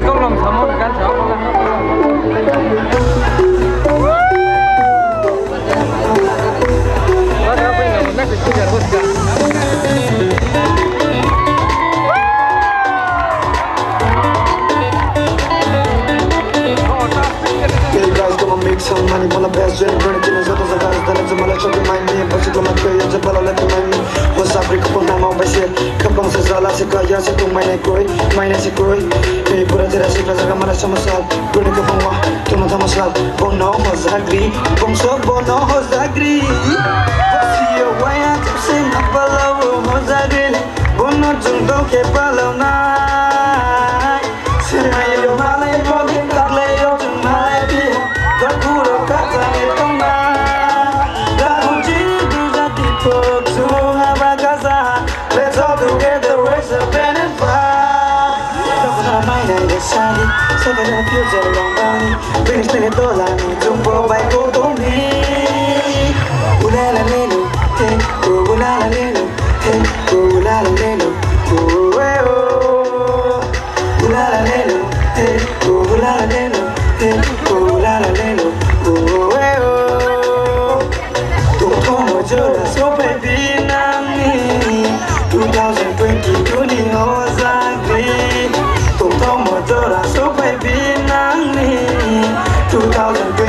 ต้องลงสมุนกันสองคนแล้วเราไปไหนนักศึกษาหุ่นกันSome money on the best dream, burning in the zones of us, then it's a malacha behind me, but you come and play, it's a ball let behind me. Was Africa for my mom by shit, Kapong says, I'll ask a yas to my neck, my neck, hey, put a terrace, as a gamma samasal, burning the Poma, to not Tamasal, Bono was agree, Bomso Bono was agree. See your way out to sing a palo, was agree, Bono Jundo, Kepalo night. See my own Malay, Bogging, Lay out to my dear. Guru kata itongna, Garuji do the people to have a gaza. Let's all together raise a pen and fire. Don't mind I shiny, so that I feel so long body. Finish the dollar, jump by go to me. Ulala lelo, hey, ulala lelo, hey, ulala lelo, ulala lelo, hey, ulala lelo, hey, ulala lelo. So baby, nami 2022 ni hozagri. Tum tomo jora, so baby, nami 2022.